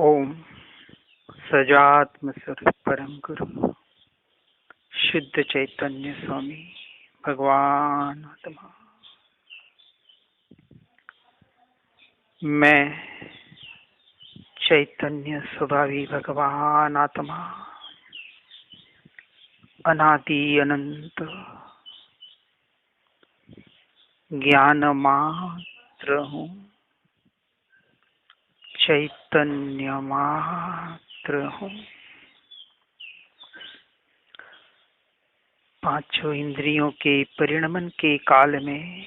ओम सजात्म स्वरूप परम गुरु शुद्ध चैतन्य स्वामी भगवान आत्मा। मैं चैतन्य स्वभावी भगवान आत्मा अनादि अनंत ज्ञान मात्र हूँ, चैतन्य मात्र हूँ। पांचों इंद्रियों के परिणमन के काल में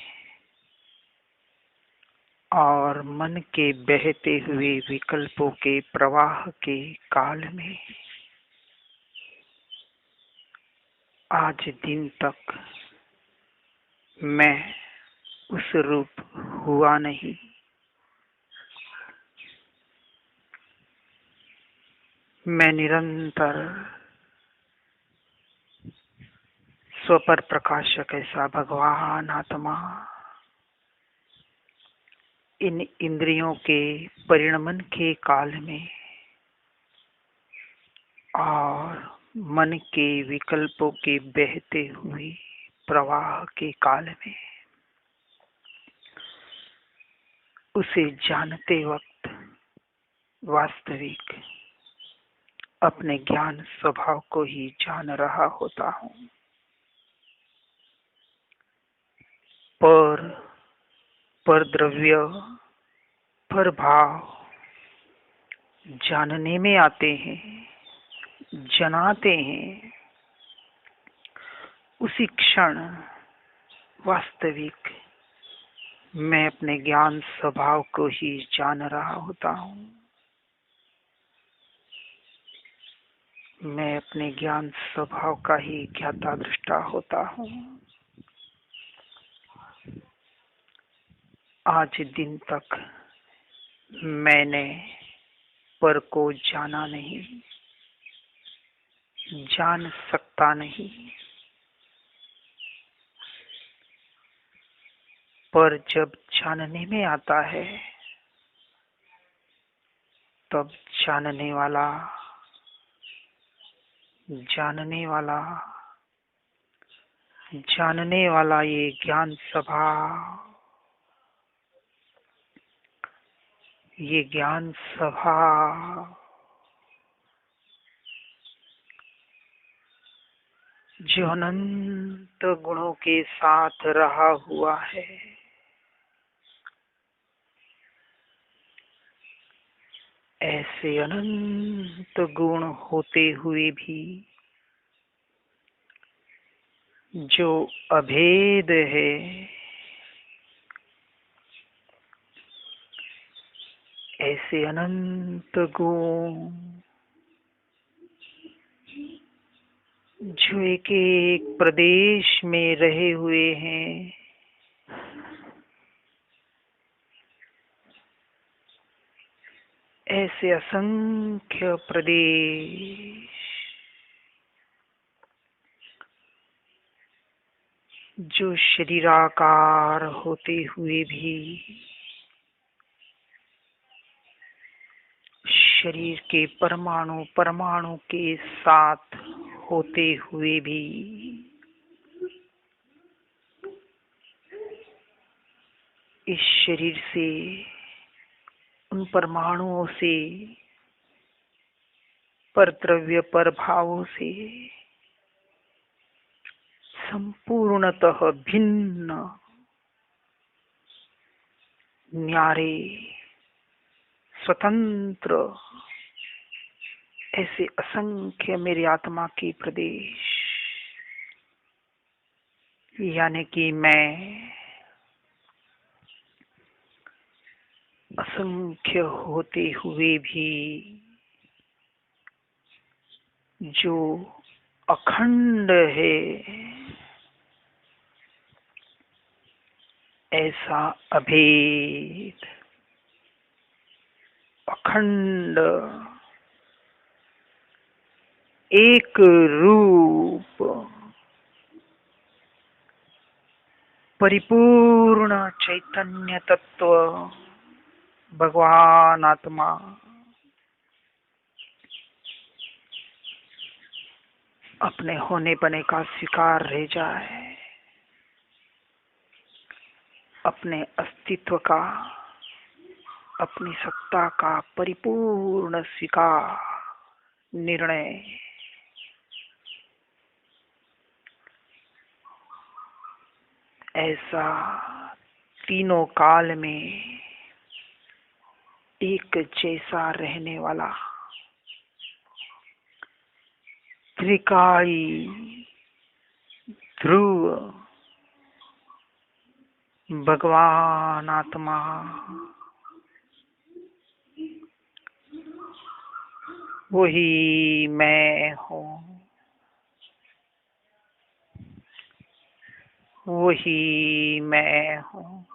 और मन के बहते हुए विकल्पों के प्रवाह के काल में आज दिन तक मैं उस रूप हुआ नहीं। मैं निरंतर स्वपर प्रकाशक ऐसा भगवान आत्मा इन इंद्रियों के परिणमन के काल में और मन के विकल्पों के बहते हुए प्रवाह के काल में उसे जानते वक्त वास्तविक अपने ज्ञान स्वभाव को ही जान रहा होता हूँ। पर द्रव्य पर भाव जानने में आते हैं, जनाते हैं। उसी क्षण वास्तविक मैं अपने ज्ञान स्वभाव को ही जान रहा होता हूँ। मैं अपने ज्ञान स्वभाव का ही ज्ञाता दृष्टा होता हूँ। आज दिन तक मैंने पर को जाना नहीं, जान सकता नहीं। पर जब जानने में आता है तब जानने वाला ये ज्ञान स्वभाव जो अनंत गुणों के साथ रहा हुआ है, ऐसे अनंत गुण होते हुए भी जो अभेद है, ऐसे अनंत गुण जो एक एक प्रदेश में रहे हुए हैं, ऐसे असंख्य प्रदेश जो शरीराकार होते हुए भी शरीर के परमाणु के साथ होते हुए भी इस शरीर से, उन परमाणुओं से, पर द्रव्य पर भावों से संपूर्णतः भिन्न न्यारे स्वतंत्र ऐसे असंख्य मेरी आत्मा के प्रदेश, यानी कि मैं असंख्य होते हुए भी जो अखंड है, ऐसा अभेद अखंड एक रूप परिपूर्ण चैतन्य तत्व भगवान आत्मा अपने होने बने का शिकार रह जाए, अपने अस्तित्व का, अपनी सत्ता का परिपूर्ण स्वीकार, निर्णय। ऐसा तीनों काल में एक जैसा रहने वाला त्रिकाली ध्रुव भगवान आत्मा वही मैं हूँ, वही मैं हूँ,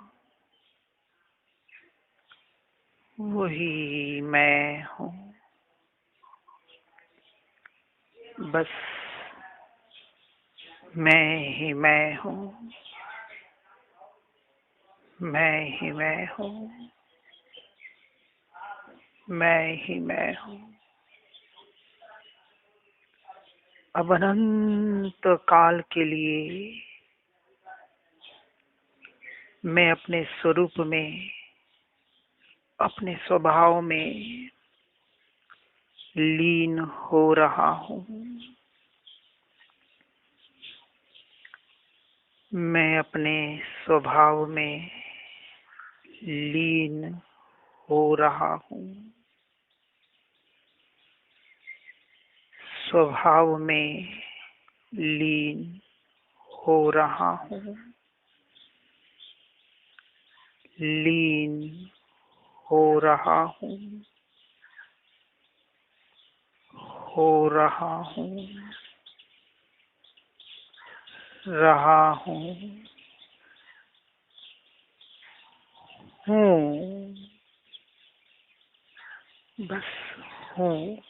वही मैं हूँ। बस मैं ही मैं हूँ, मैं ही मैं हूँ, मैं ही मैं हूँ। अब अनंत काल के लिए मैं अपने स्वरूप में, अपने स्वभाव में लीन हो रहा हूँ। मैं अपने स्वभाव में लीन हो रहा हूँ। स्वभाव में लीन हो रहा हूँ, लीन हो रहा हूँ, हो रहा हूँ, रहा हूँ, हूँ, बस हूँ।